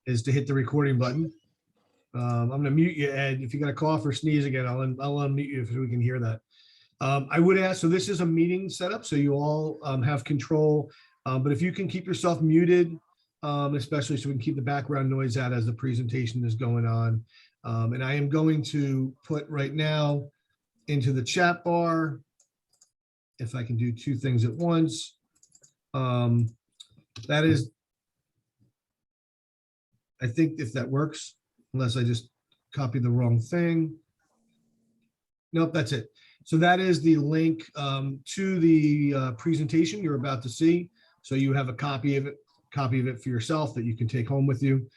is to hit the recording button. I'm going to mute you, Ed. If you're going to cough or sneeze again, I'll unmute you if we can hear that. I would ask, so this is a meeting setup, so you all have control, but if you can keep yourself muted, especially so we can keep the background noise out as the presentation is going on. And I am going to put right now into the chat bar, if I can do two things at once. That is, I think if that works, unless I just copied the wrong thing. Nope, that's it. So that is the link to the presentation you're about to see. So you have a copy of it for yourself that you can take home with you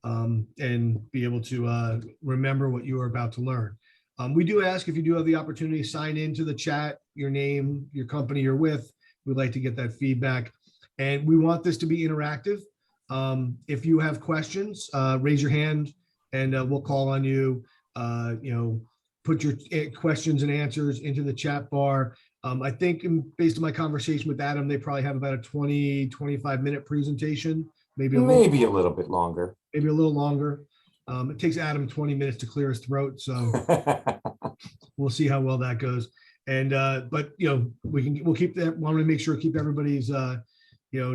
and be able to remember what you are about to learn. We do ask, if you do have the opportunity, sign into the chat, your name, your company you're with. We'd like to get that feedback. And we want this to be interactive. If you have questions, raise your hand and we'll call on you. Put your questions and answers into the chat bar. I think based on my conversation with Adam, they probably have about a 20-25 minute presentation, maybe a little bit longer. Maybe a little longer. It takes Adam 20 minutes to clear his throat, so we'll see how well that goes. And but we'll keep that. Want to make sure keep everybody's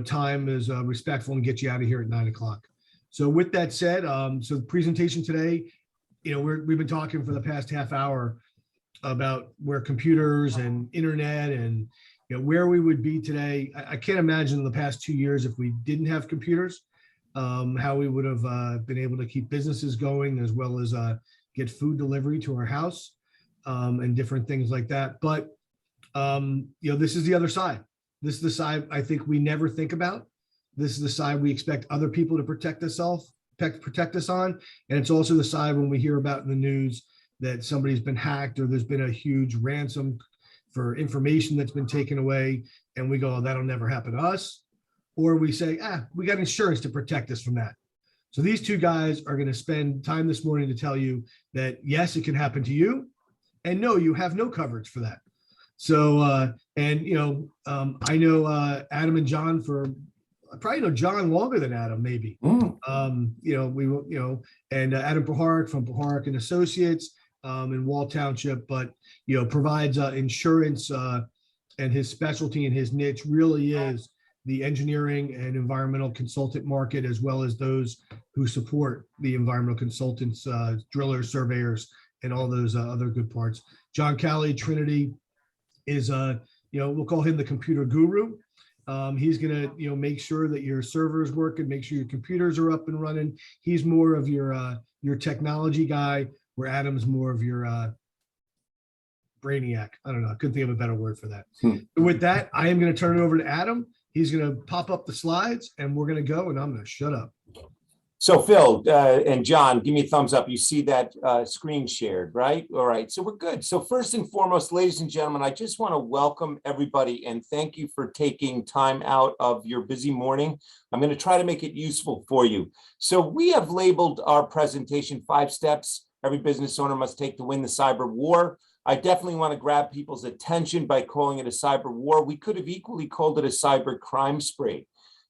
time is respectful and get you out of here at 9 o'clock. So with that said, so the presentation today, we've been talking for the past half hour about where computers and internet and where we would be today. I can't imagine in the past 2 years if we didn't have computers, how we would have been able to keep businesses going as well as get food delivery to our house and different things like that. But this is the other side. This is the side I think we never think about. This is the side we expect other people to protect us on. And it's also the side when we hear about in the news that somebody's been hacked or there's been a huge ransom for information that's been taken away. And we go, oh, that'll never happen to us. Or we say, we got insurance to protect us from that. So these two guys are going to spend time this morning to tell you that, yes, it can happen to you. And no, you have no coverage for that. So, I know Adam and John I probably know John longer than Adam, maybe. And Adam Puharic from Puharic and Associates in Wall Township, but provides insurance, and his specialty and his niche really is the engineering and environmental consultant market, as well as those who support the environmental consultants, drillers, surveyors, and all those other good parts. John Kalli, Trinity, is we'll call him the computer guru. He's going to make sure that your servers work and make sure your computers are up and running. He's more of your technology guy, where Adam's more of your brainiac. I don't know. I couldn't think of a better word for that. With that, I am going to turn it over to Adam. He's going to pop up the slides and we're going to go, and I'm going to shut up. So Phil and John, give me a thumbs up. You see that screen shared, right? All right, so we're good. So first and foremost, ladies and gentlemen, I just want to welcome everybody and thank you for taking time out of your busy morning. I'm going to try to make it useful for you. So we have labeled our presentation 5 steps every business owner must take to win the cyber war. I definitely want to grab people's attention by calling it a cyber war. We could have equally called it a cyber crime spree.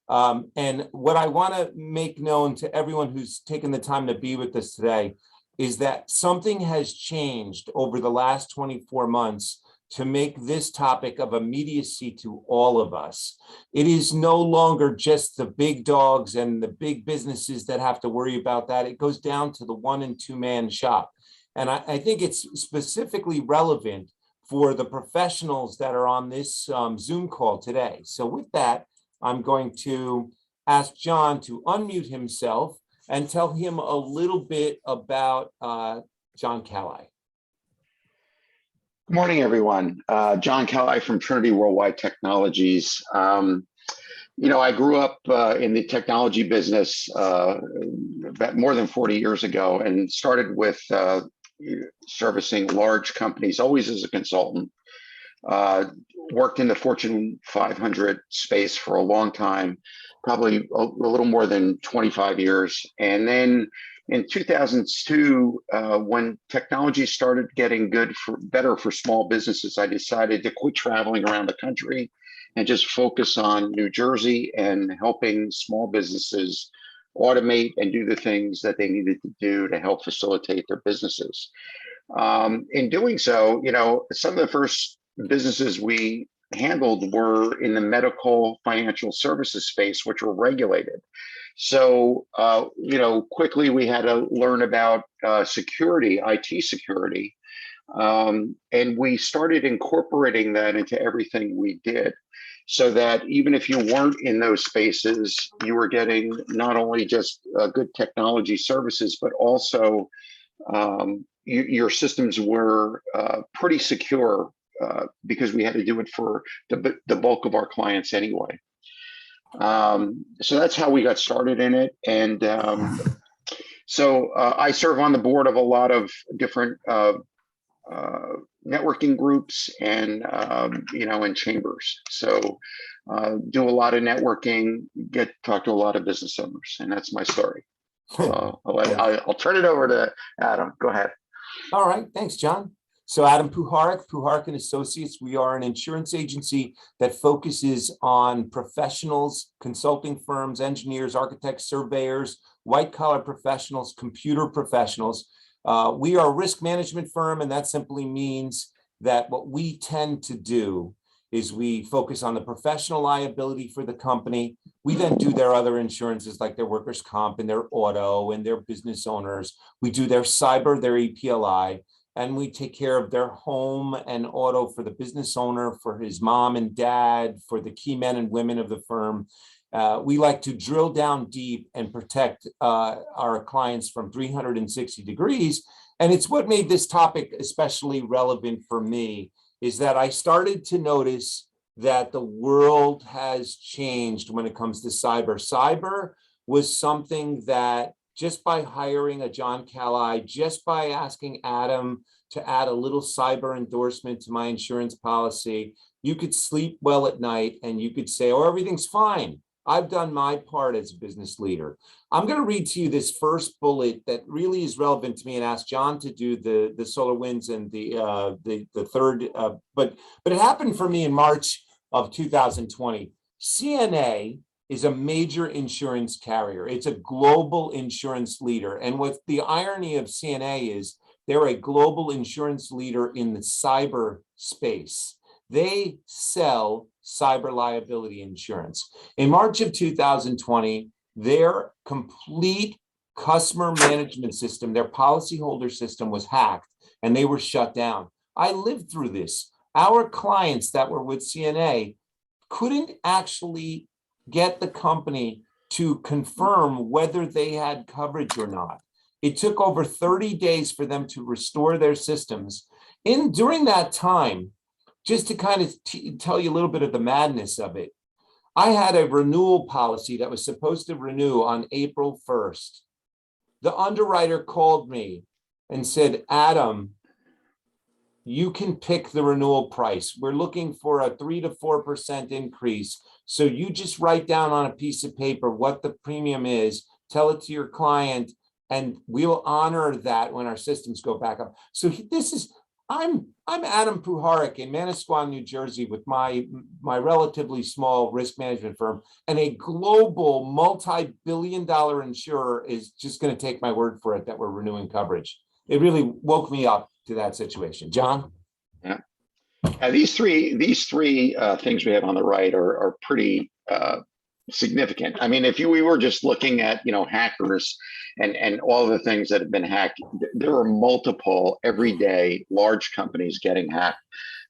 And what I want to make known to everyone who's taken the time to be with us today is that something has changed over the last 24 months to make this topic of immediacy to all of us. It is no longer just the big dogs and the big businesses that have to worry about that. It goes down to the 1- and 2-man shop. And I think it's specifically relevant for the professionals that are on this Zoom call today. So with that, I'm going to ask John to unmute himself and tell him a little bit about John Kalli. Good morning, everyone. John Kalli from Trinity Worldwide Technologies. I grew up in the technology business about more than 40 years ago and started with servicing large companies, always as a consultant. Worked in the Fortune 500 space for a long time, probably a little more than 25 years. And then in 2002, when technology started getting better for small businesses, I decided to quit traveling around the country and just focus on New Jersey and helping small businesses automate and do the things that they needed to do to help facilitate their businesses. In doing so, some of the first businesses we handled were in the medical financial services space, which were regulated. So, quickly we had to learn about security, IT security, and we started incorporating that into everything we did, so that even if you weren't in those spaces, you were getting not only just good technology services, but also your systems were pretty secure because we had to do it for the bulk of our clients anyway. So that's how we got started in it. And so I serve on the board of a lot of different networking groups and, and chambers. So do a lot of networking, get to talk to a lot of business owners, and that's my story. I'll turn it over to Adam. Go ahead. All right. Thanks, John. So Adam Puharic and Associates, we are an insurance agency that focuses on professionals, consulting firms, engineers, architects, surveyors, white-collar professionals, computer professionals. We are a risk management firm, and that simply means that what we tend to do is we focus on the professional liability for the company. We then do their other insurances like their workers' comp and their auto and their business owners. We do their cyber, their EPLI, and we take care of their home and auto for the business owner, for his mom and dad, for the key men and women of the firm. We like to drill down deep and protect our clients from 360 degrees. And it's what made this topic especially relevant for me, is that I started to notice that the world has changed when it comes to cyber. Cyber was something that just by hiring a John Kalli, just by asking Adam to add a little cyber endorsement to my insurance policy, you could sleep well at night and you could say, oh, everything's fine. I've done my part as a business leader. I'm going to read to you this first bullet that really is relevant to me and ask John to do the SolarWinds and the third. But it happened for me in March of 2020. CNA is a major insurance carrier. It's a global insurance leader. And what the irony of CNA is, they're a global insurance leader in the cyber space. They sell cyber liability insurance. In March of 2020, their complete customer management system, their policyholder system was hacked and they were shut down. I lived through this. Our clients that were with CNA couldn't actually get the company to confirm whether they had coverage or not. It took over 30 days for them to restore their systems. During that time, just to kind of tell you a little bit of the madness of it, I had a renewal policy that was supposed to renew on April 1st. The underwriter called me and said, Adam, you can pick the renewal price. We're looking for a 3 to 4% increase. So you just write down on a piece of paper what the premium is, tell it to your client, and we'll honor that when our systems go back up. So I'm Adam Puharic in Manasquan, New Jersey, with my relatively small risk management firm, and a global multi-billion-dollar insurer is just going to take my word for it that we're renewing coverage. It really woke me up to that situation. John? Yeah. These three things we have on the right are pretty significant. I mean, if we were just looking at hackers and all the things that have been hacked, there are multiple everyday large companies getting hacked.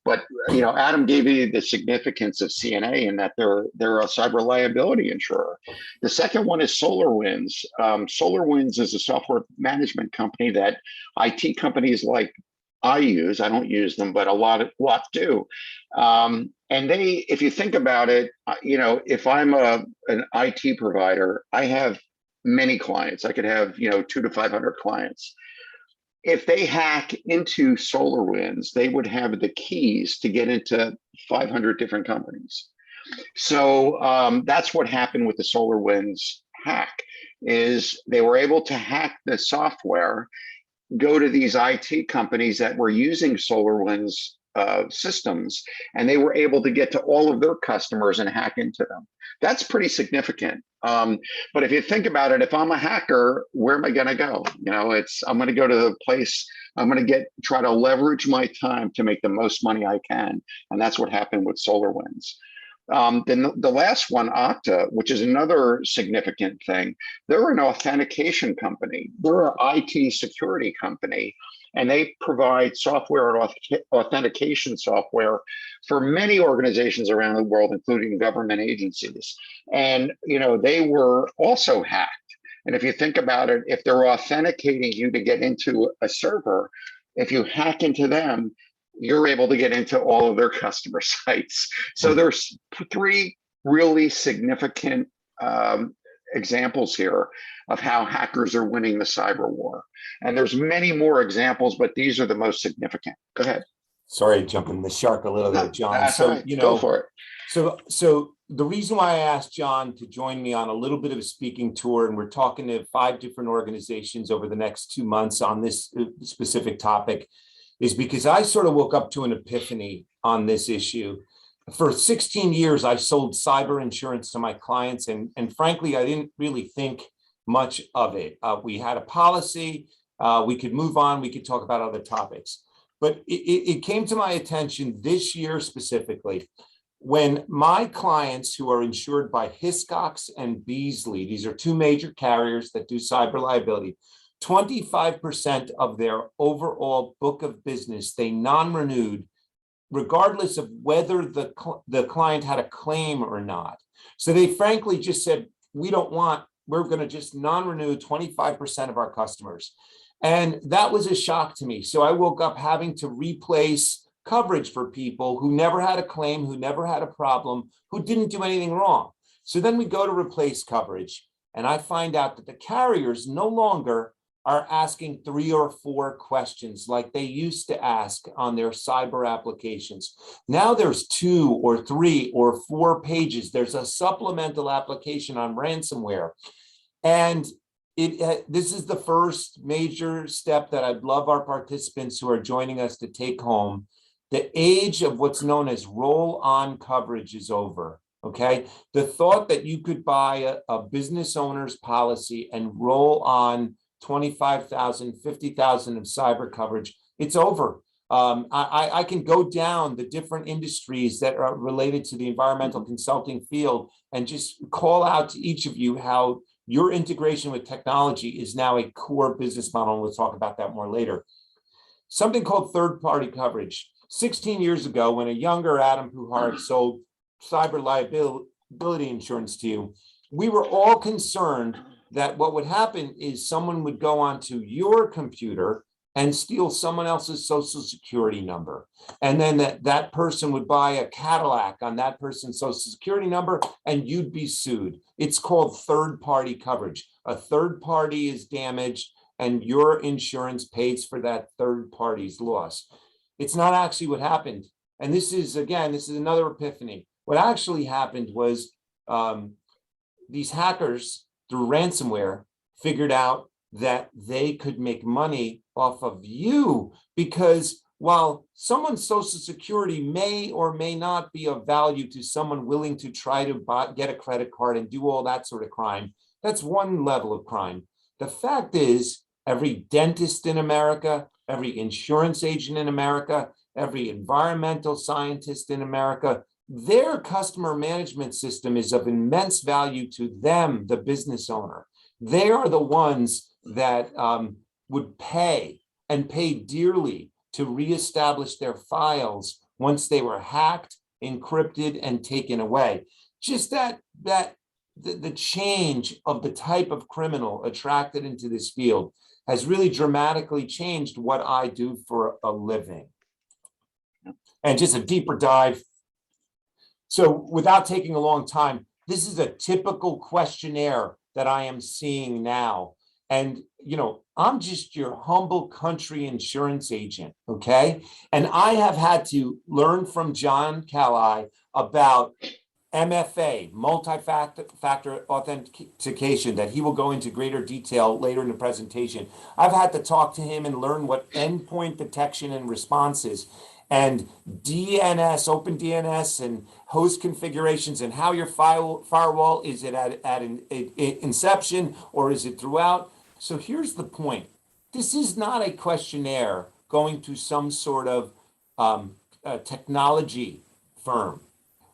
But Adam gave you the significance of CNA in that they're a cyber liability insurer. The second one is SolarWinds. SolarWinds is a software management company that IT companies like I use. I don't use them, but a lot do. And if you think about it, if I'm an IT provider, I have many clients. I could have 200 to 500 clients. If they hack into SolarWinds, they would have the keys to get into 500 different companies. So that's what happened with the SolarWinds hack, is they were able to hack the software, go to these IT companies that were using SolarWinds systems, and they were able to get to all of their customers and hack into them. That's pretty significant. But if you think about it, if I'm a hacker, where am I going to go? I'm going to go to the place. I'm going to try to leverage my time to make the most money I can, and that's what happened with SolarWinds. Then the last one, Okta, which is another significant thing, they're an authentication company. They're an IT security company, and they provide software and authentication software for many organizations around the world, including government agencies. And, they were also hacked. And if you think about it, if they're authenticating you to get into a server, if you hack into them, you're able to get into all of their customer sites. So there's three really significant examples here of how hackers are winning the cyber war. And there's many more examples, but these are the most significant. Go ahead. Sorry, jumping the shark a little bit, John. That's So, right. Go for it. So the reason why I asked John to join me on a little bit of a speaking tour, and we're talking to 5 different organizations over the next 2 months on this specific topic, is because I sort of woke up to an epiphany on this issue. For 16 years, I sold cyber insurance to my clients, and frankly, I didn't really think much of it. We had a policy, we could move on, we could talk about other topics. But it came to my attention this year specifically, when my clients who are insured by Hiscox and Beasley, these are 2 major carriers that do cyber liability, 25% of their overall book of business, they non-renewed, regardless of whether the client had a claim or not. So they frankly just said, we're going to just non-renew 25% of our customers. And that was a shock to me. So I woke up having to replace coverage for people who never had a claim, who never had a problem, who didn't do anything wrong. So then we go to replace coverage, and I find out that the carriers no longer are asking 3 or 4 questions like they used to ask on their cyber applications. Now there's 2 or 3 or 4 pages. There's a supplemental application on ransomware. And this is the first major step that I'd love our participants who are joining us to take home. The age of what's known as roll-on coverage is over. Okay, the thought that you could buy a business owner's policy and roll on 25,000, 50,000 of cyber coverage, it's over. I can go down the different industries that are related to the environmental consulting field and just call out to each of you how your integration with technology is now a core business model. And we'll talk about that more later. Something called third-party coverage. 16 years ago, when a younger Adam Puharic sold cyber liability insurance to you, we were all concerned that what would happen is someone would go onto your computer and steal someone else's social security number. And then that person would buy a Cadillac on that person's social security number, and you'd be sued. It's called third-party coverage. A third party is damaged, and your insurance pays for that third party's loss. It's not actually what happened. And this is another epiphany. What actually happened was these hackers, through ransomware, figured out that they could make money off of you, because while someone's social security may or may not be of value to someone willing to try to get a credit card and do all that sort of crime, that's one level of crime. The fact is, every dentist in America, every insurance agent in America, every environmental scientist in America, their customer management system is of immense value to them, the business owner. They are the ones that would pay dearly to reestablish their files once they were hacked, encrypted, and taken away. Just the change of the type of criminal attracted into this field has really dramatically changed what I do for a living. And just a deeper dive. So without taking a long time, this is a typical questionnaire that I am seeing now. And, I'm just your humble country insurance agent, okay? And I have had to learn from John Kalli about MFA, multi-factor authentication, that he will go into greater detail later in the presentation. I've had to talk to him and learn what endpoint detection and response is. and DNS, open DNS and host configurations and how your firewall, is it at inception or is it throughout? So here's the point. This is not a questionnaire going to some sort of technology firm.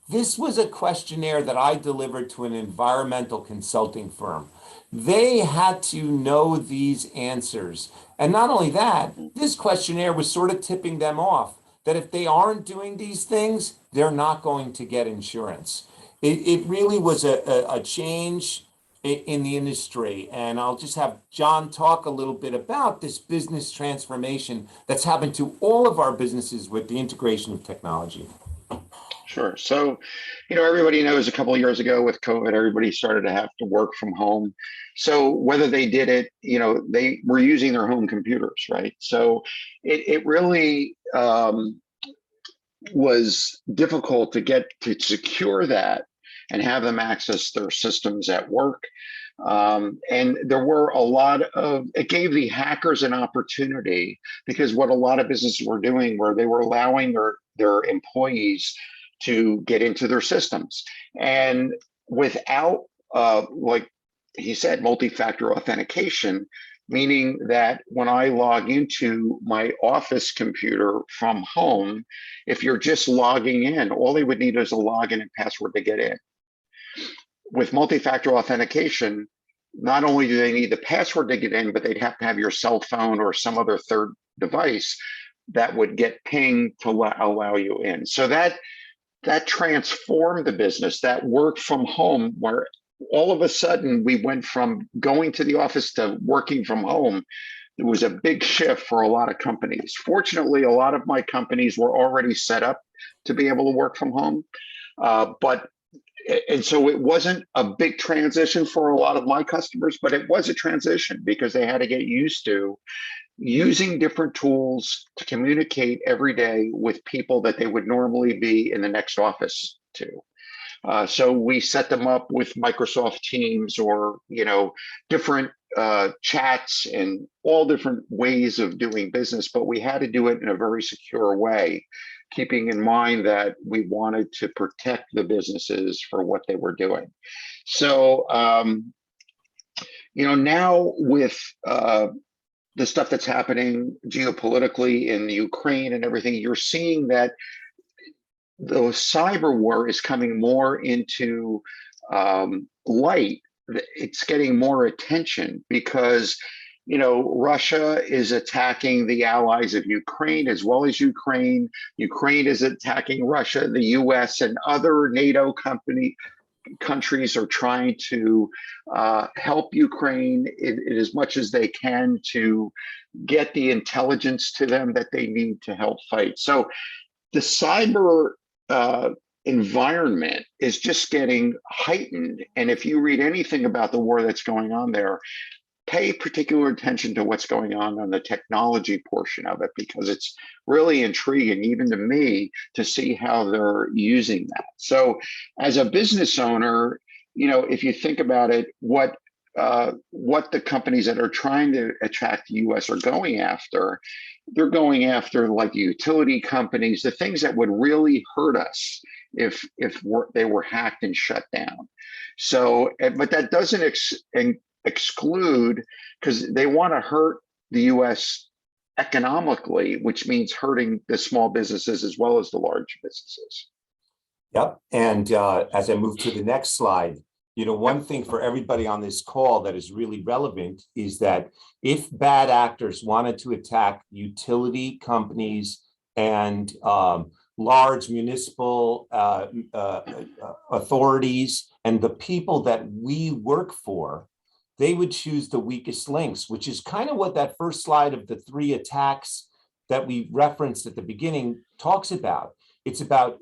This was a questionnaire that I delivered to an environmental consulting firm. They had to know these answers. And not only that, this questionnaire was sort of tipping them off that if they aren't doing these things, they're not going to get insurance. It really was a change in the industry. And I'll just have John talk a little bit about this business transformation that's happened to all of our businesses with the integration of technology. Sure. So, everybody knows a couple of years ago with COVID, everybody started to have to work from home. So whether they did it, they were using their home computers, right? So it really was difficult to secure that and have them access their systems at work. And there were it gave the hackers an opportunity, because what a lot of businesses were doing were they were allowing their employees to get into their systems. And without, like he said, multi-factor authentication, meaning that when I log into my office computer from home, if you're just logging in, all they would need is a login and password to get in. With multi-factor authentication, not only do they need the password to get in, but they'd have to have your cell phone or some other third device that would get pinged to allow you in. So that transformed the business, that work from home, where all of a sudden we went from going to the office to working from home. It was a big shift for a lot of companies. Fortunately, a lot of my companies were already set up to be able to work from home. And so it wasn't a big transition for a lot of my customers, but it was a transition because they had to get used to using different tools to communicate every day with people that they would normally be in the next office to. So we set them up with Microsoft Teams or, different chats and all different ways of doing business, but we had to do it in a very secure way, keeping in mind that we wanted to protect the businesses for what they were doing. So, now with the stuff that's happening geopolitically in Ukraine and everything, you're seeing that the cyber war is coming more into light. It's getting more attention because, Russia is attacking the allies of Ukraine as well as Ukraine. Ukraine is attacking Russia. The US and other NATO countries are trying to help Ukraine in as much as they can to get the intelligence to them that they need to help fight. So the cyber environment is just getting heightened. And if you read anything about the war that's going on there, pay particular attention to what's going on the technology portion of it, because it's really intriguing, even to me, to see how they're using that. So as a business owner, if you think about it, what the companies that are trying to attract the US are going after, they're going after like utility companies, the things that would really hurt us if they were hacked and shut down. So, but that doesn't exclude, because they want to hurt the US economically, which means hurting the small businesses as well as the large businesses. Yep. And as I move to the next slide, one thing for everybody on this call that is really relevant is that if bad actors wanted to attack utility companies and large municipal authorities and the people that we work for, they would choose the weakest links, which is kind of what that first slide of the 3 attacks that we referenced at the beginning talks about. It's about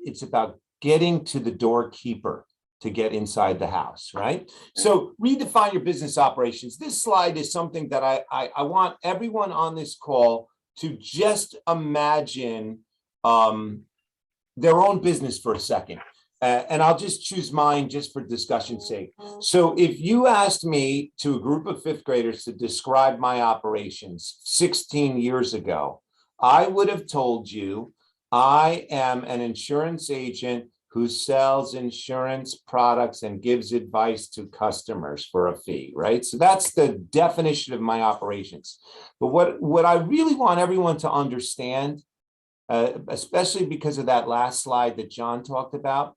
getting to the doorkeeper to get inside the house, right? So redefine your business operations. This slide is something that I want everyone on this call to just imagine their own business for a second. And I'll just choose mine just for discussion's sake. So if you asked me to a group of 5th graders to describe my operations 16 years ago, I would have told you I am an insurance agent who sells insurance products and gives advice to customers for a fee, right? So that's the definition of my operations. But what I really want everyone to understand, especially because of that last slide that John talked about,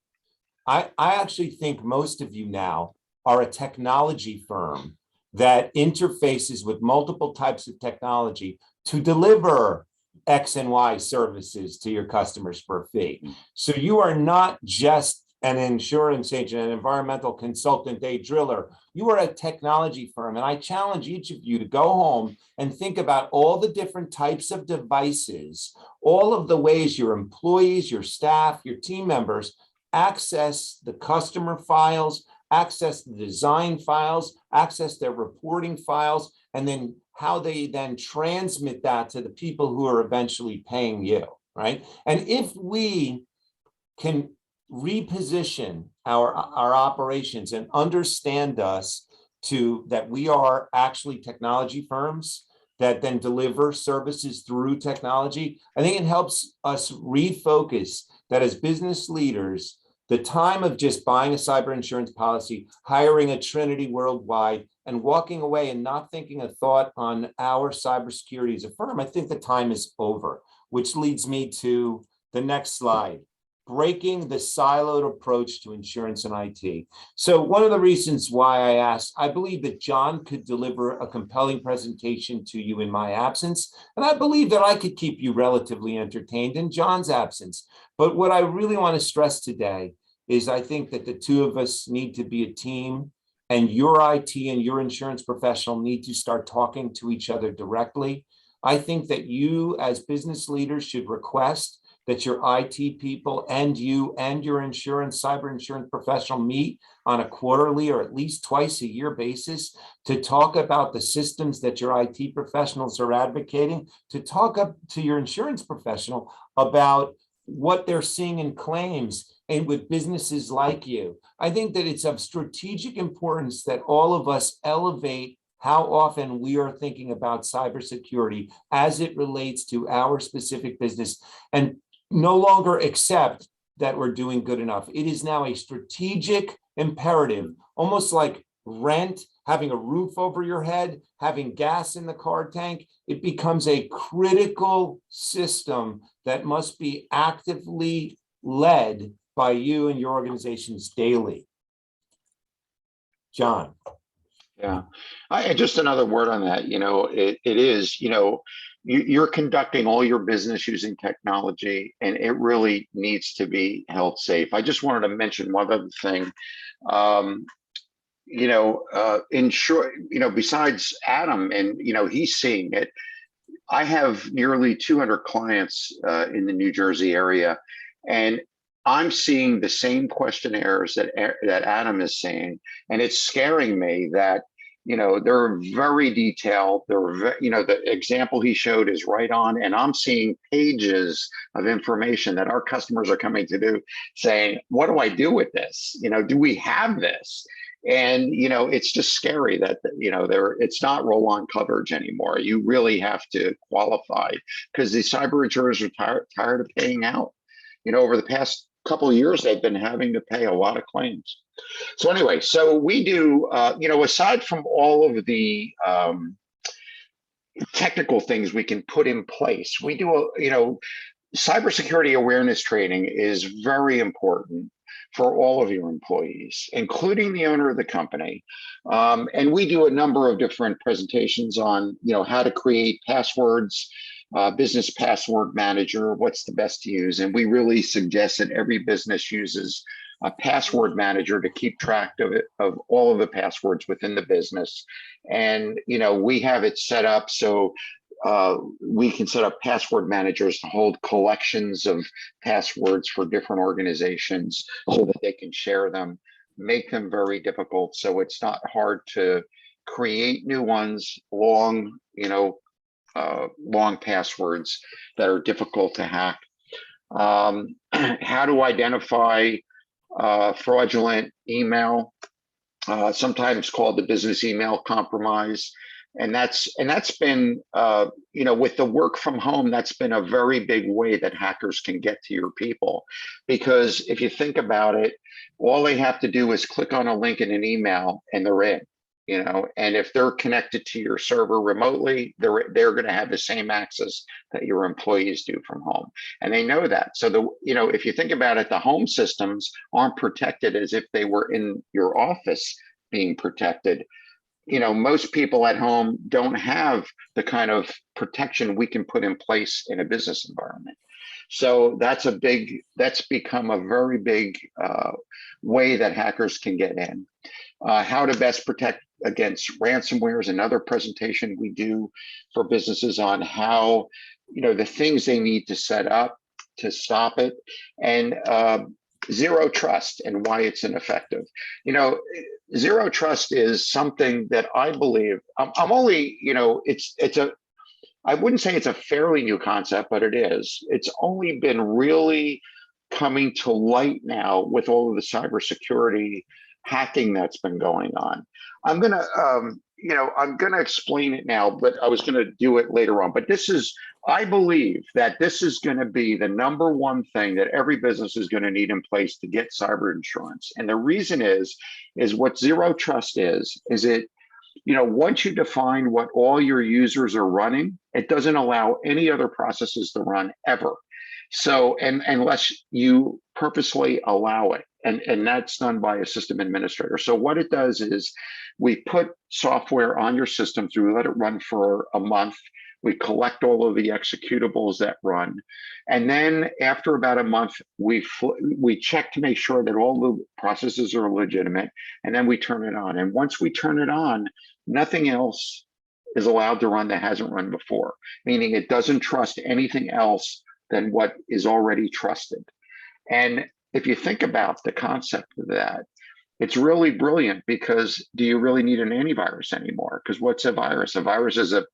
I actually think most of you now are a technology firm that interfaces with multiple types of technology to deliver X and Y services to your customers for a fee. So you are not just an insurance agent, an environmental consultant, a driller. You are a technology firm. And I challenge each of you to go home and think about all the different types of devices, all of the ways your employees, your staff, your team members access the customer files, access the design files, access their reporting files, and then how they then transmit that to the people who are eventually paying you, right? And if we can reposition our operations and understand us to that we are actually technology firms that then deliver services through technology, I think it helps us refocus that as business leaders, the time of just buying a cyber insurance policy, hiring a Trinity Worldwide, and walking away and not thinking a thought on our cybersecurity as a firm, I think the time is over, which leads me to the next slide. Breaking the siloed approach to insurance and IT. So one of the reasons why I asked, I believe that John could deliver a compelling presentation to you in my absence, and I believe that I could keep you relatively entertained in John's absence. But what I really want to stress today is I think that the two of us need to be a team, and your IT and your insurance professional need to start talking to each other directly. I think that you as business leaders should request that your IT people and you and your cyber insurance professional meet on a quarterly or at least twice a year basis to talk about the systems that your IT professionals are advocating, to talk up to your insurance professional about what they're seeing in claims and with businesses like you. I think that it's of strategic importance that all of us elevate how often we are thinking about cybersecurity as it relates to our specific business, and no longer accept that we're doing good enough. It is now a strategic imperative, almost like rent, having a roof over your head, having gas in the car tank. It becomes a critical system that must be actively led by you and your organizations daily. John. Yeah, just another word on that. It is, you're conducting all your business using technology, and it really needs to be held safe. I just wanted to mention one other thing. Besides Adam, and he's seeing it. I have nearly 200 clients in the New Jersey area, and I'm seeing the same questionnaires that Adam is seeing, and it's scaring me that they're very detailed. The example he showed is right on, and I'm seeing pages of information that our customers are coming to do, saying, "What do I do with this? Do we have this?" And it's just scary that it's not roll-on coverage anymore. You really have to qualify, because the cyber insurers are tired of paying out. Over the past couple of years, they've been having to pay a lot of claims. So anyway, so we do, aside from all of the technical things we can put in place, we do, cybersecurity awareness training is very important for all of your employees, including the owner of the company. And we do a number of different presentations on, how to create passwords, business password manager, what's the best to use. And we really suggest that every business uses a password manager to keep track of all of the passwords within the business. And, we have it set up so we can set up password managers to hold collections of passwords for different organizations so that they can share them, make them very difficult so it's not hard to create new ones, long passwords that are difficult to hack. How to identify fraudulent email, sometimes called the business email compromise. And that's been, with the work from home, that's been a very big way that hackers can get to your people. Because if you think about it, all they have to do is click on a link in an email and they're in. And if they're connected to your server remotely, they're going to have the same access that your employees do from home, and they know that. So if you think about it, the home systems aren't protected as if they were in your office being protected. Most people at home don't have the kind of protection we can put in place in a business environment. So that's become a very big way that hackers can get in. How to best protect against ransomware is another presentation we do for businesses on how, the things they need to set up to stop it, and zero trust and why it's ineffective. Zero trust is something that I believe I'm only, I wouldn't say it's a fairly new concept, but it is. It's only been really coming to light now with all of the cybersecurity hacking that's been going on. I'm gonna explain it now, but I was gonna do it later on. But I believe that this is gonna be the number one thing that every business is gonna need in place to get cyber insurance. And the reason is what zero trust is it, once you define what all your users are running, it doesn't allow any other processes to run ever. So, and unless you purposely allow it, and that's done by a system administrator. So what it does is we put software on your system through, let it run for a month. We collect all of the executables that run. And then after about a month, we check to make sure that all the processes are legitimate. And then we turn it on. And once we turn it on, nothing else is allowed to run that hasn't run before, meaning it doesn't trust anything else than what is already trusted. And if you think about the concept of that, it's really brilliant, because do you really need an antivirus anymore? Because what's a virus? A virus is an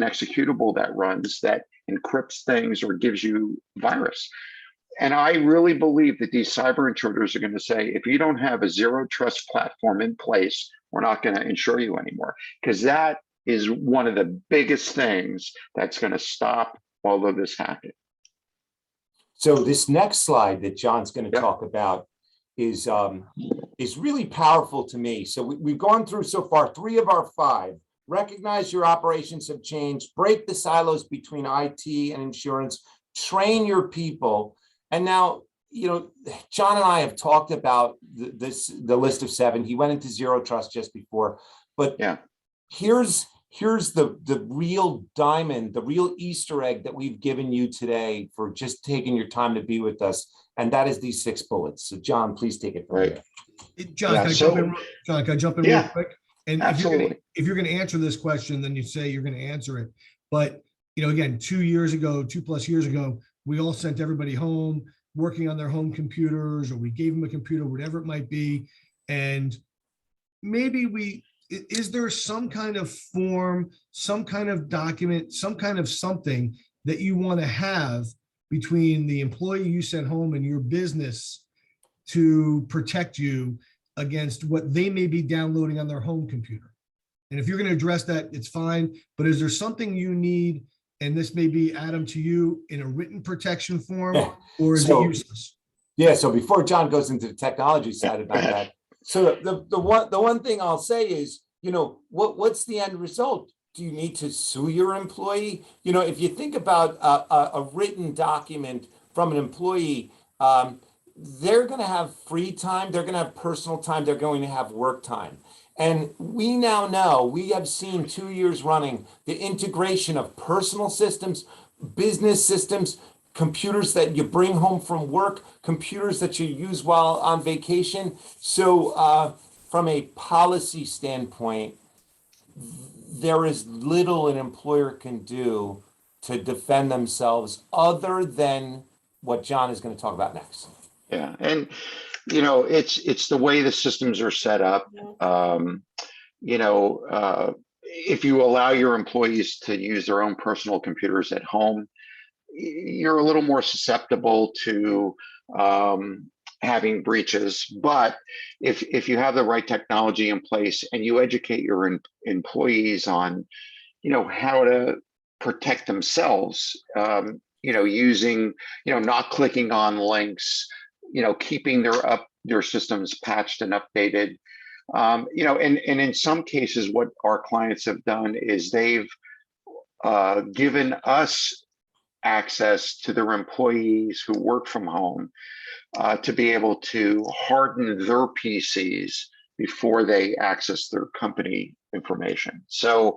executable that runs, that encrypts things or gives you virus. And I really believe that these cyber intruders are going to say, if you don't have a zero trust platform in place, we're not going to insure you anymore, because that is one of the biggest things that's going to stop all of this hacking. So this next slide that John's going to talk about is really powerful to me. So we've gone through so far 3 of our 5. Recognize your operations have changed, break the silos between IT and insurance, train your people. And now, John and I have talked about the list of 7. He went into zero trust just before, but here's the real diamond, the real Easter egg that we've given you today for just taking your time to be with us. And that is these 6 bullets. So John, please take it from here. John, can I jump in real quick? And absolutely. if you're going to answer this question, then you say you're going to answer it. But, again, 2+ years ago, we all sent everybody home working on their home computers, or we gave them a computer, whatever it might be. And maybe is there some kind of form, some kind of document, some kind of something that you want to have between the employee you sent home and your business to protect you against what they may be downloading on their home computer? And if you're going to address that, it's fine. But is there something you need, and this may be, Adam, to you, in a written protection form, or is it useless? Yeah. So before John goes into the technology side about that, so the one thing I'll say is, what's the end result? Do you need to sue your employee? If you think about a written document from an employee, they're going to have free time, they're going to have personal time, they're going to have work time. And we now know, we have seen 2 years running, the integration of personal systems, business systems, computers that you bring home from work, computers that you use while on vacation. So from a policy standpoint, there is little an employer can do to defend themselves other than what John is going to talk about next. Yeah, and it's the way the systems are set up. If you allow your employees to use their own personal computers at home, you're a little more susceptible to having breaches. But if you have the right technology in place and you educate your employees on, how to protect themselves, using, not clicking on links, keeping their systems patched and updated. And in some cases, what our clients have done is they've given us access to their employees who work from home to be able to harden their PCs before they access their company information. So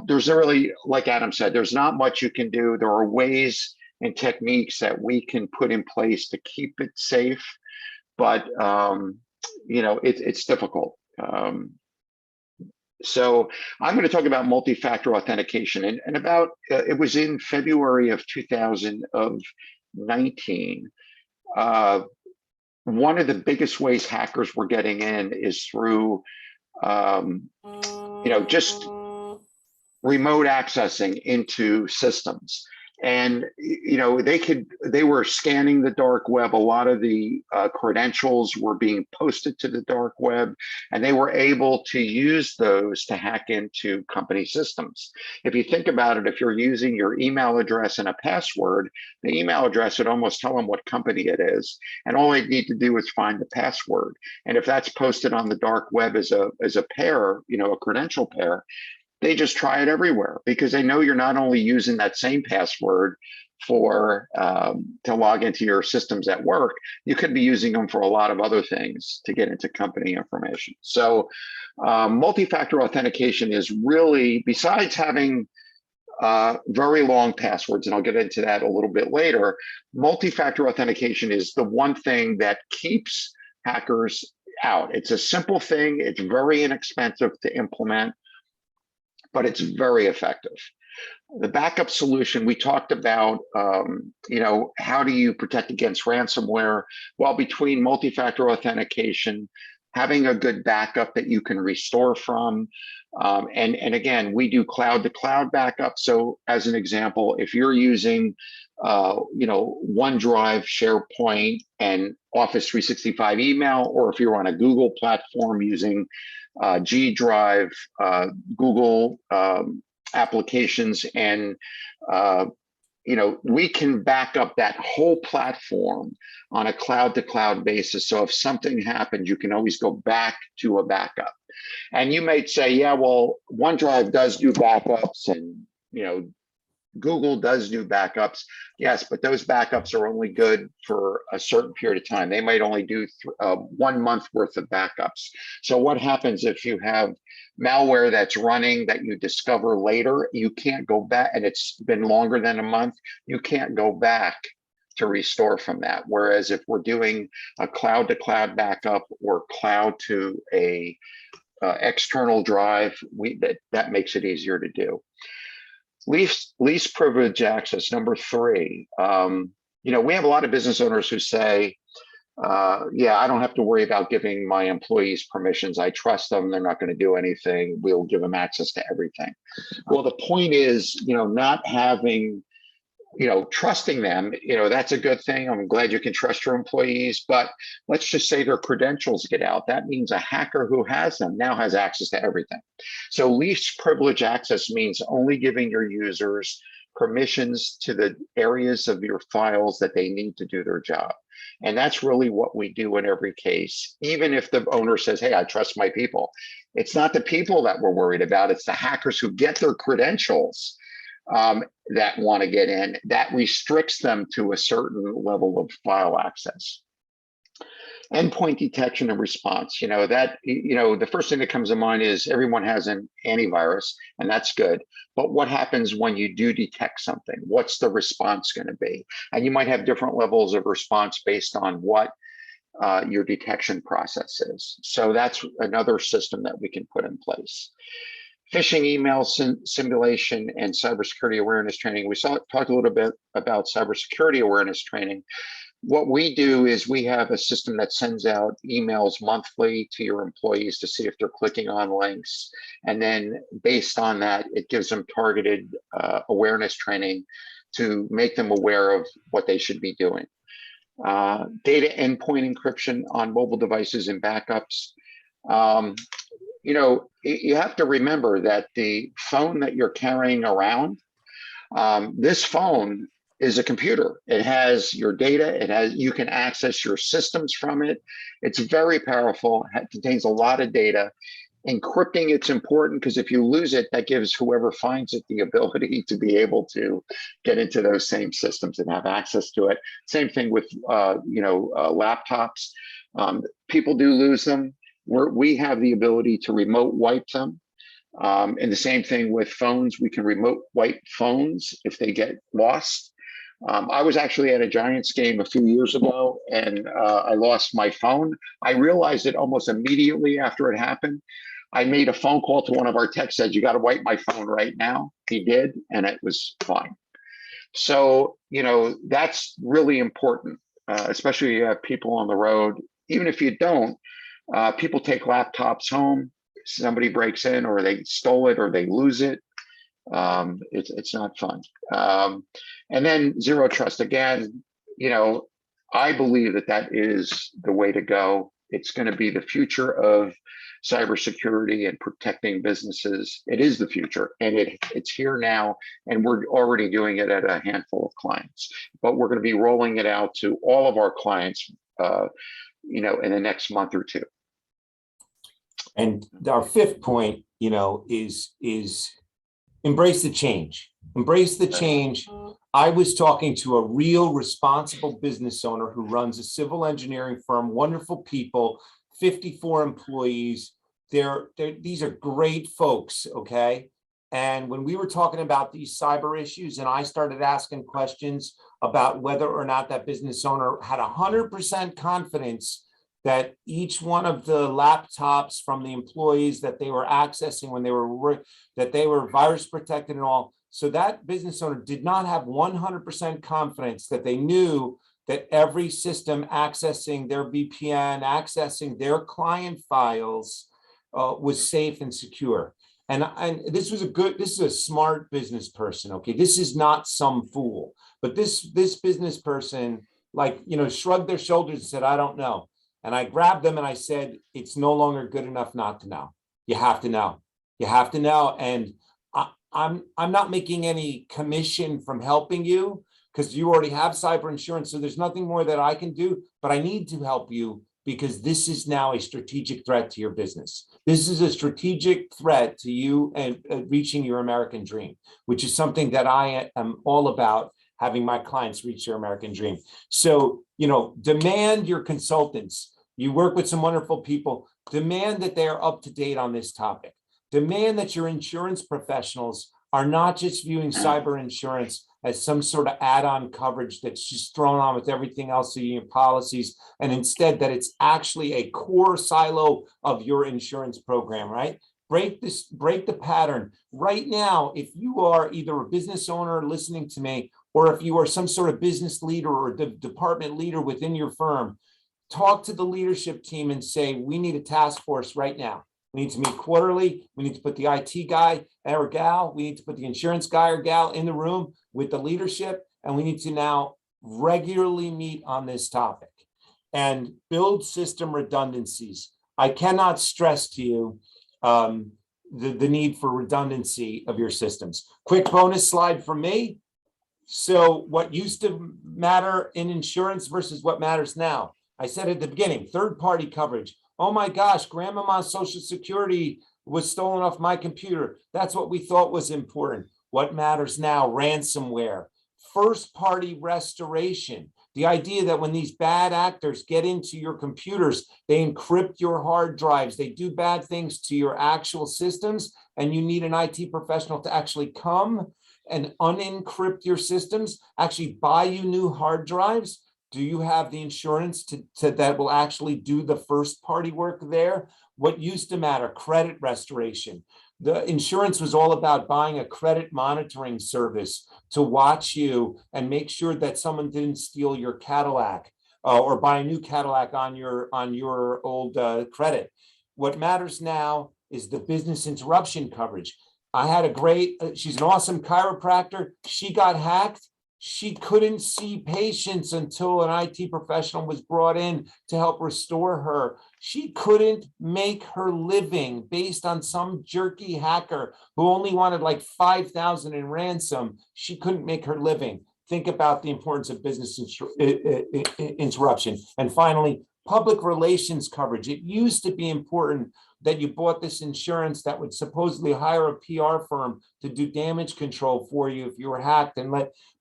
there's really, like Adam said, there's not much you can do. There are ways and techniques that we can put in place to keep it safe, but it's difficult. So I'm going to talk about multi-factor authentication, and about it was in February of 2019. One of the biggest ways hackers were getting in is through, just remote accessing into systems. And, they were scanning the dark web. A lot of the credentials were being posted to the dark web, and they were able to use those to hack into company systems. If you think about it, if you're using your email address and a password, the email address would almost tell them what company it is. And all they need to do is find the password. And if that's posted on the dark web as a pair, a credential pair, they just try it everywhere because they know you're not only using that same password for to log into your systems at work, you could be using them for a lot of other things to get into company information. So multi-factor authentication is really, besides having very long passwords, and I'll get into that a little bit later, multi-factor authentication is the one thing that keeps hackers out. It's a simple thing. It's very inexpensive to implement, but it's very effective. The backup solution, we talked about, how do you protect against ransomware? Well, between multi-factor authentication, having a good backup that you can restore from, and again, we do cloud-to-cloud backup. So as an example, if you're using, OneDrive, SharePoint, and Office 365 email, or if you're on a Google platform using G Drive, Google applications, and we can back up that whole platform on a cloud-to-cloud basis. So if something happens, you can always go back to a backup. And you might say, yeah, well, OneDrive does do backups, and Google does do backups. Yes, but those backups are only good for a certain period of time. They might only do 1 month worth of backups. So what happens if you have malware that's running that you discover later? You can't go back, and it's been longer than a month. You can't go back to restore from that. Whereas if we're doing a cloud-to-cloud backup or cloud to a external drive, that makes it easier to do. Least privilege access, number 3. We have a lot of business owners who say, yeah, I don't have to worry about giving my employees permissions. I trust them. They're not going to do anything. We'll give them access to everything. Well, the point is, not having, trusting them, that's a good thing. I'm glad you can trust your employees, but let's just say their credentials get out. That means a hacker who has them now has access to everything. So least privilege access means only giving your users permissions to the areas of your files that they need to do their job. And that's really what we do in every case. Even if the owner says, hey, I trust my people, it's not the people that we're worried about. It's the hackers who get their credentials that want to get in. That restricts them to a certain level of file access. Endpoint detection and response. The first thing that comes to mind is everyone has an antivirus, and that's good. But what happens when you do detect something? What's the response going to be? And you might have different levels of response based on what your detection process is. So that's another system that we can put in place. Phishing email simulation and cybersecurity awareness training. We talked a little bit about cybersecurity awareness training. What we do is we have a system that sends out emails monthly to your employees to see if they're clicking on links. And then based on that, it gives them targeted awareness training to make them aware of what they should be doing. data endpoint encryption on mobile devices and backups. You know, you have to remember that the phone that you're carrying around, this phone is a computer. It has your data. You can access your systems from it. It's very powerful. It contains a lot of data. Encrypting it's important because if you lose it, that gives whoever finds it the ability to be able to get into those same systems and have access to it. Same thing with laptops. People do lose them. We have the ability to remote wipe them. And the same thing with phones. We can remote wipe phones if they get lost. I was actually at a Giants game a few years ago and I lost my phone. I realized it almost immediately after it happened. I made a phone call to one of our techs, said, you got to wipe my phone right now. He did, and it was fine. So, you know, that's really important, especially if you have people on the road. Even if you don't, people take laptops home, somebody breaks in or they stole it or they lose it. It's not fun. And then zero trust again, you know, I believe that is the way to go. It's going to be the future of cybersecurity and protecting businesses. It is the future, and it's here now, and we're already doing it at a handful of clients. But we're going to be rolling it out to all of our clients, you know, in the next month or two. And our fifth point, you know, is embrace the change. Embrace the change. I was talking to a real responsible business owner who runs a civil engineering firm, wonderful people, 54 employees. These are great folks, okay? And when we were talking about these cyber issues and I started asking questions about whether or not that business owner had 100% confidence that each one of the laptops from the employees that they were accessing when they were that they were virus protected and all. So that business owner did not have 100% confidence that they knew that every system accessing their VPN, accessing their client files was safe and secure. And this is a smart business person, okay? This is not some fool, but this business person, like, you know, shrugged their shoulders and said, I don't know. And I grabbed them and I said, it's no longer good enough not to know. You have to know. You have to know. And I'm not making any commission from helping you because you already have cyber insurance. So there's nothing more that I can do, but I need to help you because this is now a strategic threat to your business. This is a strategic threat to you and reaching your American dream, which is something that I am all about, having my clients reach their American dream. So, you know, demand your consultants. You work with some wonderful people. Demand that they are up to date on this topic. Demand that your insurance professionals are not just viewing cyber insurance as some sort of add-on coverage that's just thrown on with everything else in your policies, and instead that it's actually a core silo of your insurance program, right? Break the pattern. Right now, if you are either a business owner listening to me, or if you are some sort of business leader or department leader within your firm, talk to the leadership team and say, we need a task force right now. We need to meet quarterly. We need to put the IT guy or gal, we need to put the insurance guy or gal in the room with the leadership, and we need to now regularly meet on this topic and build system redundancies. I cannot stress to you the need for redundancy of your systems. Quick bonus slide from me. So what used to matter in insurance versus what matters now. I said at the beginning, third-party coverage. Oh my gosh, grandmama's Social Security was stolen off my computer. That's what we thought was important. What matters now? Ransomware, first-party restoration. The idea that when these bad actors get into your computers, they encrypt your hard drives, they do bad things to your actual systems, and you need an IT professional to actually come and unencrypt your systems, actually buy you new hard drives. Do you have the insurance that will actually do the first party work there? What used to matter, credit restoration. The insurance was all about buying a credit monitoring service to watch you and make sure that someone didn't steal your Cadillac or buy a new Cadillac on your old credit. What matters now is the business interruption coverage. I had she's an awesome chiropractor. She got hacked. She couldn't see patients until an IT professional was brought in to help restore her. She couldn't make her living based on some jerky hacker who only wanted like 5,000 in ransom. She couldn't make her living. Think about the importance of business interruption. And finally, public relations coverage. It used to be important that you bought this insurance that would supposedly hire a PR firm to do damage control for you if you were hacked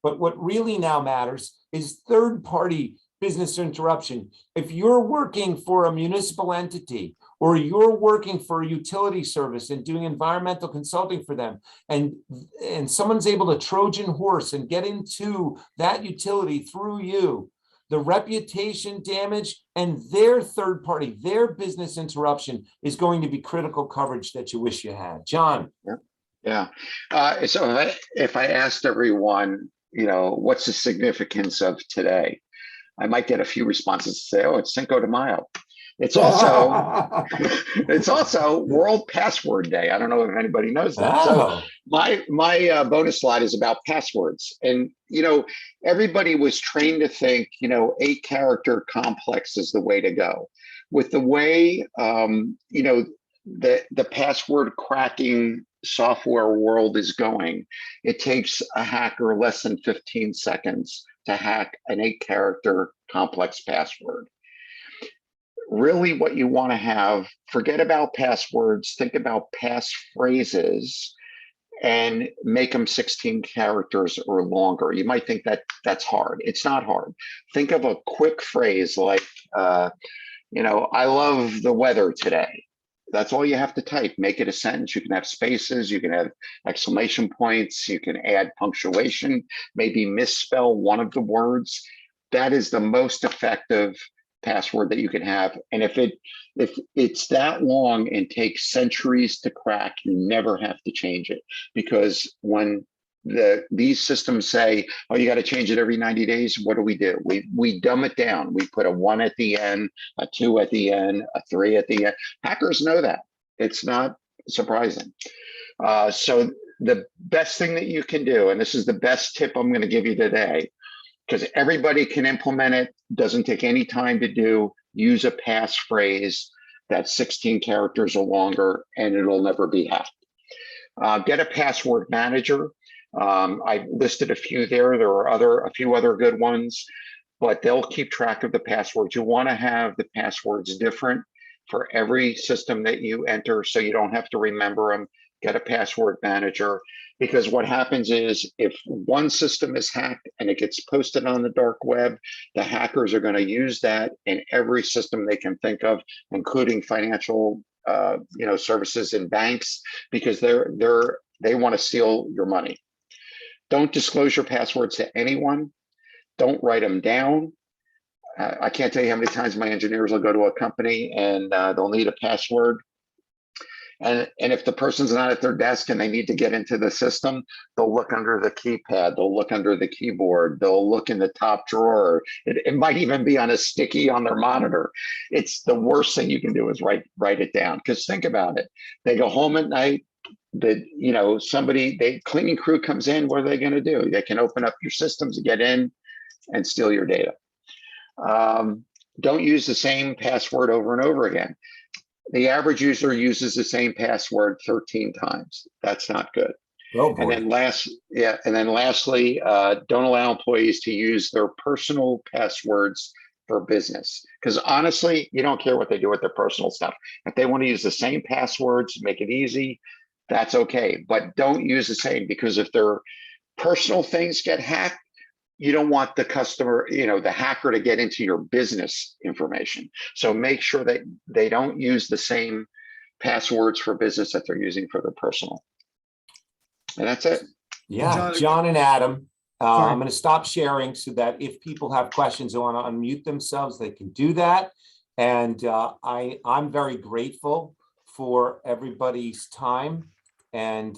but what really now matters is third-party business interruption. If you're working for a municipal entity or you're working for a utility service and doing environmental consulting for them, and someone's able to Trojan horse and get into that utility through you, the reputation damage and their third party, their business interruption is going to be critical coverage that you wish you had. John. Yeah. So if I asked everyone, what's the significance of today? I might get a few responses to say, oh, it's Cinco de Mayo. It's also it's also World Password Day. I don't know if anybody knows that. Oh. So my bonus slide is about passwords, and everybody was trained to think 8-character complex is the way to go. With the way the password cracking software world is going, it takes a hacker less than 15 seconds to hack an 8-character complex password. Really what you want to have, forget about passwords, think about passphrases and make them 16 characters or longer. You might think that that's hard. It's not hard. Think of a quick phrase like, I love the weather today. That's all you have to type. Make it a sentence. You can have spaces, you can have exclamation points, you can add punctuation, maybe misspell one of the words. That is the most effective password that you can have. And if it's that long and takes centuries to crack, you never have to change it, because when these systems say, oh, you got to change it every 90 days, what do? We dumb it down. We put a 1 at the end, a 2 at the end, a 3 at the end. Hackers know that. It's not surprising. So the best thing that you can do, and this is the best tip I'm going to give you today, because everybody can implement it, doesn't take any time to do, use a passphrase that's 16 characters or longer, and it'll never be hacked. Get a password manager. I listed a few there. There are a few other good ones, but they'll keep track of the passwords. You want to have the passwords different for every system that you enter, so you don't have to remember them. Get a password manager, because what happens is if one system is hacked and it gets posted on the dark web, the hackers are going to use that in every system they can think of, including financial services and banks, because they want to steal your money. Don't disclose your passwords to anyone. Don't write them down. I can't tell you how many times my engineers will go to a company and they'll need a password. And if the person's not at their desk and they need to get into the system, they'll look under the keypad, they'll look under the keyboard, they'll look in the top drawer. It might even be on a sticky on their monitor. It's the worst thing you can do is write it down. Because think about it. They go home at night, the cleaning crew comes in, what are they going to do? They can open up your systems, get in and steal your data. Don't use the same password over and over again. The average user uses the same password 13 times. That's not good. Oh, boy. And then lastly, don't allow employees to use their personal passwords for business. Because honestly, you don't care what they do with their personal stuff. If they want to use the same passwords, make it easy, that's okay. But don't use the same, because if their personal things get hacked, you don't want the customer, the hacker to get into your business information. So make sure that they don't use the same passwords for business that they're using for their personal. And that's it. Yeah, John and Adam, I'm going to stop sharing so that if people have questions and want to unmute themselves, they can do that. And I'm very grateful for everybody's time and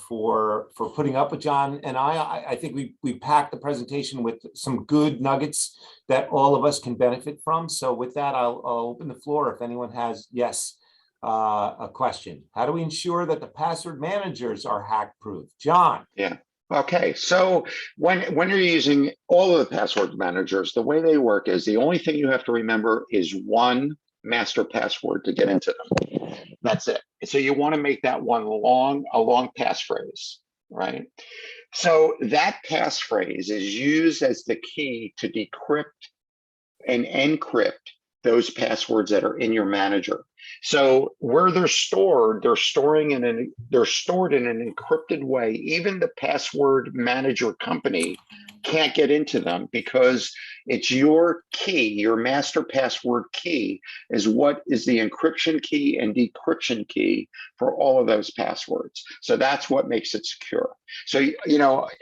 for putting up with John and I think we packed the presentation with some good nuggets that all of us can benefit from. So with that, I'll open the floor if anyone has, a question. How do we ensure that the password managers are hack proof? John. Yeah. Okay, so when you're using all of the password managers, the way they work is the only thing you have to remember is one master password to get into them. That's it. So you want to make that one a long passphrase, right? So that passphrase is used as the key to decrypt and encrypt those passwords that are in your manager. So where they're stored in an encrypted way. Even the password manager company can't get into them because it's your key, your master password key is what is the encryption key and decryption key for all of those passwords. So that's what makes it secure. So,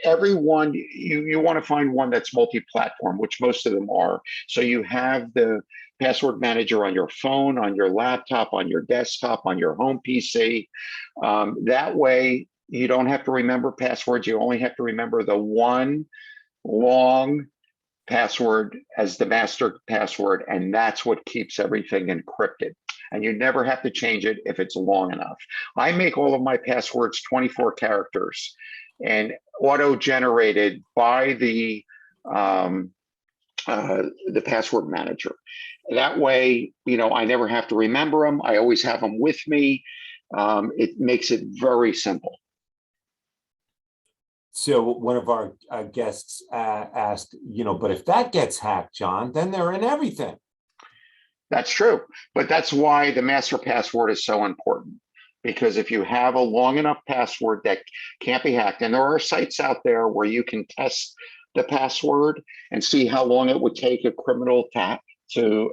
everyone, you want to find one that's multi-platform, which most of them are. So you have the password manager on your phone, on your laptop, on your desktop, on your home PC. That way, you don't have to remember passwords. You only have to remember the one long password as the master password, and that's what keeps everything encrypted. And you never have to change it if it's long enough. I make all of my passwords 24 characters and auto-generated by the password manager. That way, I never have to remember them. I always have them with me. It makes it very simple. So one of our guests asked, but if that gets hacked, John, then they're in everything. That's true. But that's why the master password is so important. Because if you have a long enough password that can't be hacked, and there are sites out there where you can test the password and see how long it would take a criminal to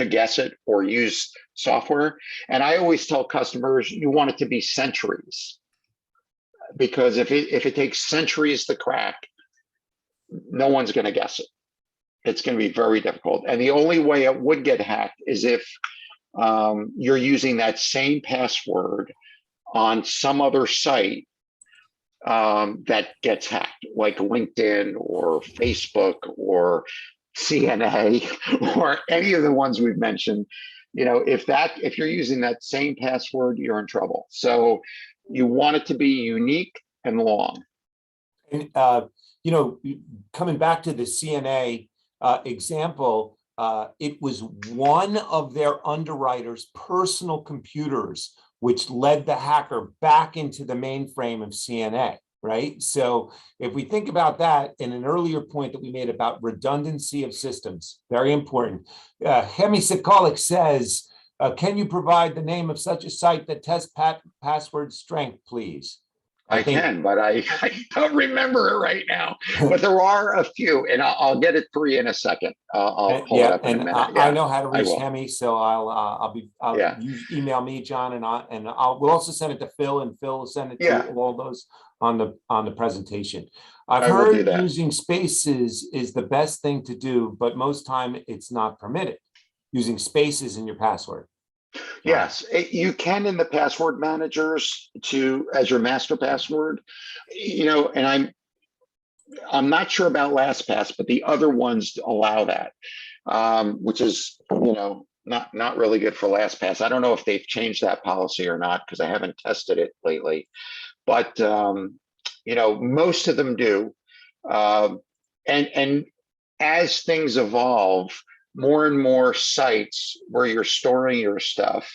guess it or use software. And I always tell customers, you want it to be centuries. Because if it takes centuries to crack, no one's going to guess it. It's going to be very difficult. And the only way it would get hacked is if you're using that same password on some other site that gets hacked, like LinkedIn or Facebook or CNA or any of the ones we've mentioned. If you're using that same password, you're in trouble. So you want it to be unique and long. And coming back to the CNA example, it was one of their underwriters' personal computers which led the hacker back into the mainframe of CNA, right? So if we think about that in an earlier point that we made about redundancy of systems, very important. Hemi Sikalik says, can you provide the name of such a site that tests password strength, please? I can, but I don't remember it right now. But there are a few, and I'll get it for you in a second. I'll pull it up in a minute. I know how to reach Hemi, so Yeah. you email me, John, and we'll also send it to Phil, and Phil will send it to all those on the presentation. I've heard using spaces is the best thing to do, but most time it's not permitted. Using spaces in your password. Yes, you can in the password managers as your master password, and I'm not sure about LastPass, but the other ones allow that, which is, not really good for LastPass. I don't know if they've changed that policy or not because I haven't tested it lately, but most of them do. And as things evolve, more and more sites where you're storing your stuff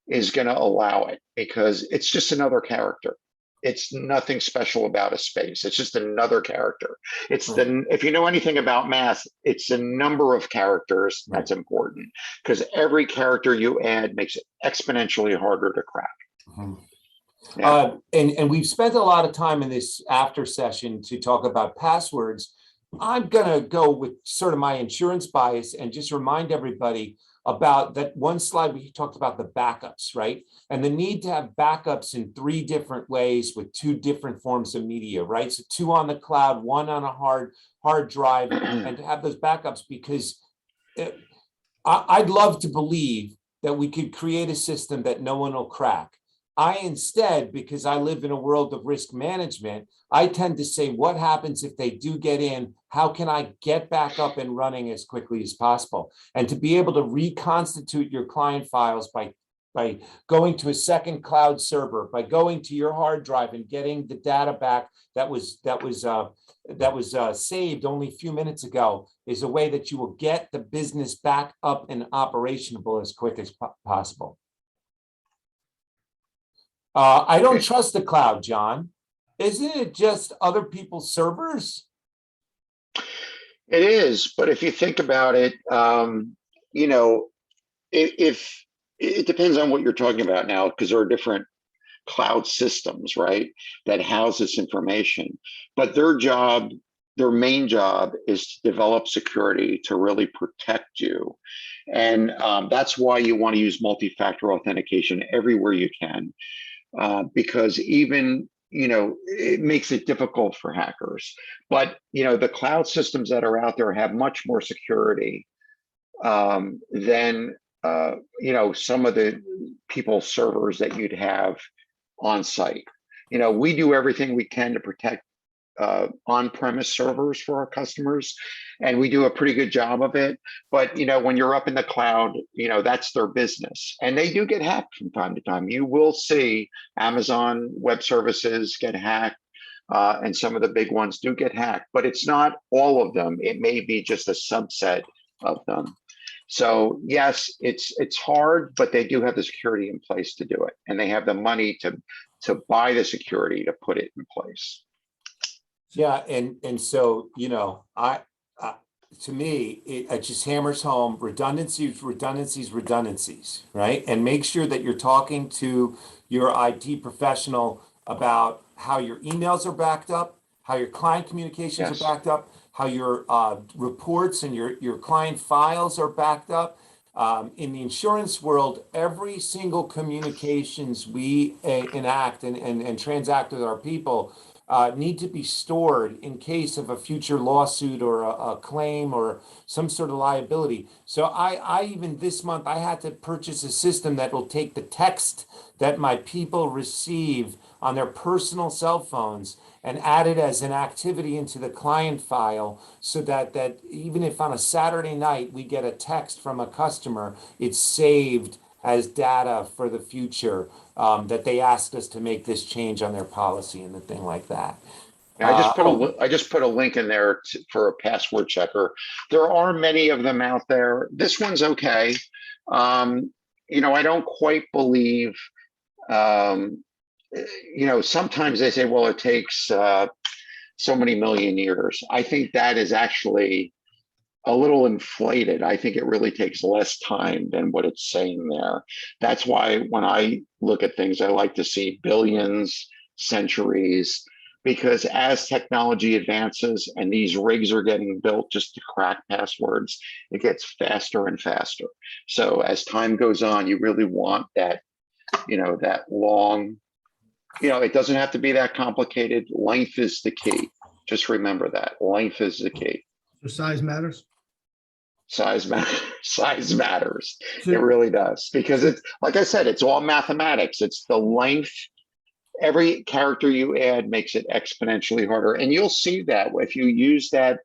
is going to allow it because it's just another character. It's nothing special about a space. It's just another character. It's if you know anything about math, it's the number of characters that's important because every character you add makes it exponentially harder to crack. Mm-hmm. Yeah. And we've spent a lot of time in this after session to talk about passwords. I'm going to go with sort of my insurance bias and just remind everybody about that one slide we talked about the backups, right? And the need to have backups in 3 different ways with 2 different forms of media, right? So 2 on the cloud, 1 on a hard drive, and to have those backups because I'd love to believe that we could create a system that no one will crack. I instead, because I live in a world of risk management, I tend to say, what happens if they do get in? How can I get back up and running as quickly as possible? And to be able to reconstitute your client files by by going to a second cloud server, by going to your hard drive and getting the data back that was saved only a few minutes ago, is a way that you will get the business back up and operational as quick as possible. I don't trust the cloud, John. Isn't it just other people's servers? It is, but if you think about it, you know, if it depends on what you're talking about now, because there are different cloud systems, right, that house this information. But their job, their main job is to develop security to really protect you. And that's why you want to use multi-factor authentication everywhere you can, because even, you know, it makes it difficult for hackers. But, you know, the cloud systems that are out there have much more security than, you know, some of the people's servers that you'd have on site. You know, we do everything we can to protect on-premise servers for our customers, and we do a pretty good job of it. But, you know, when you're up in the cloud, you know, that's their business, and they do get hacked from time to time. You will see Amazon Web Services get hacked, and some of the big ones do get hacked, but it's not all of them. It may be just a subset of them. So yes, it's hard, but they do have the security in place to do it, and they have the money to buy the security to put it in place. Yeah, and so, you know, to me, it just hammers home redundancies, right? And make sure that you're talking to your IT professional about how your emails are backed up, how your client communications Yes. are backed up, how your reports and your client files are backed up. In the insurance world, every single communications we enact and transact with our people need to be stored in case of a future lawsuit or a claim or some sort of liability. So I even this month, I had to purchase a system that will take the text that my people receive on their personal cell phones and add it as an activity into the client file, so that even if on a Saturday night we get a text from a customer, it's saved as data for the future, that they asked us to make this change on their policy and the thing like that. I just put a link in there for a password checker. There are many of them out there. This one's okay. You know, I don't quite believe. You know, sometimes they say, well, it takes so many million years. I think that is actually a little inflated. I think it really takes less time than what it's saying there. That's why when I look at things, I like to see billions, centuries, because as technology advances and these rigs are getting built just to crack passwords, it gets faster and faster. So as time goes on, you really want that, you know, that long, you know, it doesn't have to be that complicated. Length is the key. Just remember that. Length is the key. So size matters? Size matters. So- It really does. Because it's, like I said, it's all mathematics. It's the length. Every character you add makes it exponentially harder. And you'll see that if you use that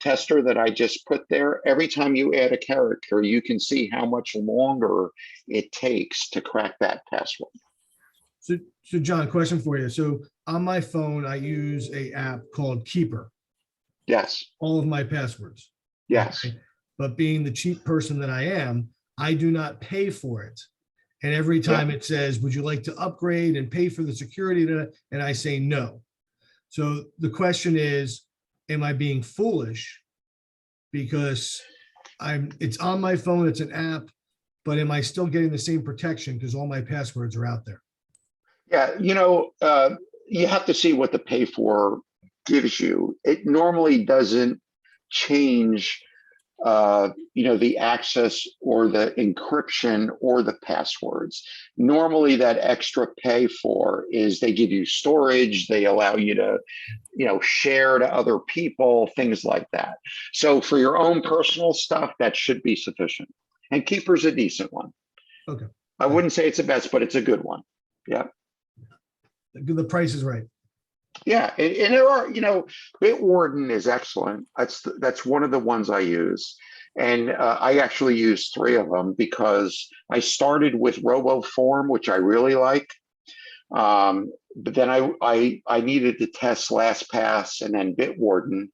tester that I just put there, every time you add a character, you can see how much longer it takes to crack that password. So John, question for you. So on my phone, I use a app called Keeper, Yes. all of my passwords. Yes. Okay? But being the cheap person that I am, I do not pay for it. And every time it says, would you like to upgrade and pay for the security? And I say no. So the question is, am I being foolish? Because it's on my phone, it's an app, but am I still getting the same protection because all my passwords are out there? Yeah, you know, you have to see what the pay for gives you. It normally doesn't change, you know, the access or the encryption or the passwords. Normally that extra pay for is they give you storage, they allow you to, you know, share to other people, things like that. So for your own personal stuff, that should be sufficient. And Keeper's a decent one. Okay. I wouldn't say it's the best, but it's a good one. Yeah. The price is right. Yeah, and there are, you know, Bitwarden is excellent. That's one of the ones I use. And I actually use 3 of them because I started with RoboForm, which I really like. But then I needed to test LastPass and then Bitwarden,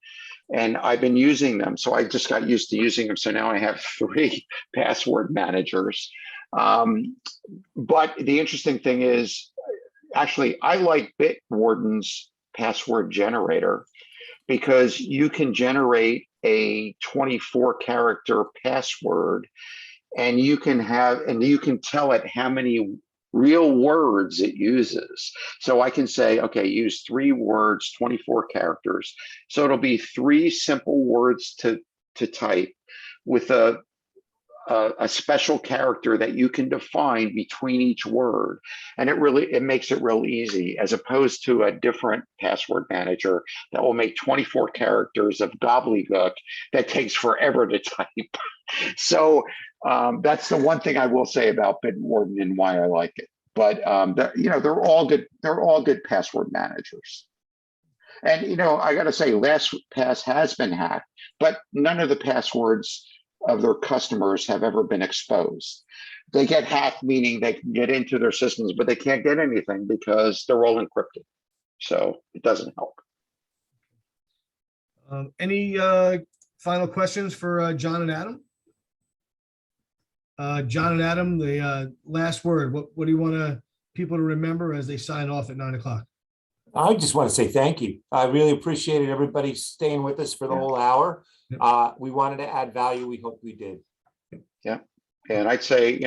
and I've been using them. So I just got used to using them. So now I have 3 password managers. But the interesting thing is, actually, I like Bitwarden's password generator because you can generate a 24-character password, and you can tell it how many real words it uses. So I can say, okay, use 3 words, 24 characters. So it'll be 3 simple words to type with a special character that you can define between each word. And it makes it real easy, as opposed to a different password manager that will make 24 characters of gobbledygook that takes forever to type. So that's the one thing I will say about Bitwarden and why I like it. But they're all good. They're all good password managers. And I got to say, LastPass has been hacked, but none of the passwords of their customers have ever been exposed. They get hacked, meaning they can get into their systems, but they can't get anything because they're all encrypted. So it doesn't help. Any final questions for John and Adam? John and Adam, the last word. What do you want people to remember as they sign off at 9 o'clock? I just want to say thank you. I really appreciated everybody staying with us for the whole hour. We wanted to add value. We hope we did. Yeah. And I'd say,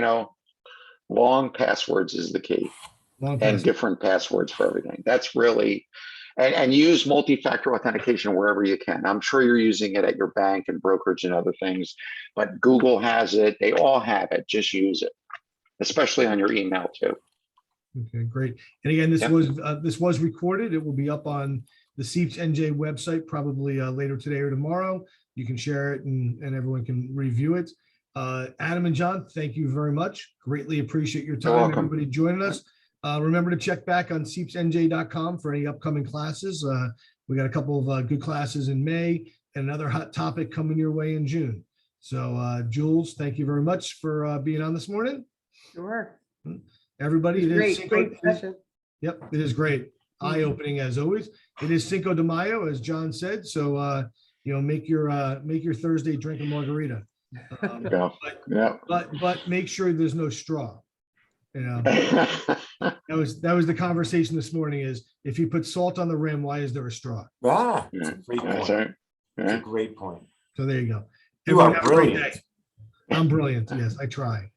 long passwords is the key. And different passwords for everything. That's really, and use multi-factor authentication wherever you can. I'm sure you're using it at your bank and brokerage and other things, but Google has it. They all have it. Just use it, especially on your email too. Okay, great. And again, this was recorded. It will be up on the CPES NJ website probably later today or tomorrow. You can share it and everyone can review it. Adam and John, thank you very much. Greatly appreciate your time. Everybody joining us. Remember to check back on cpesnj.com for any upcoming classes. We got a couple of good classes in May and another hot topic coming your way in June. So Jules, thank you very much for being on this morning. Sure. Everybody, it is great session. Yep, it is great. Eye-opening as always. It is Cinco de Mayo, as John said. So make your Thursday drink a margarita. But make sure there's no straw. That was the conversation this morning. Is if you put salt on the rim, why is there a straw? That's a great point. Right. That's a great point. So there you go. You are brilliant. I'm brilliant. Yes, I try.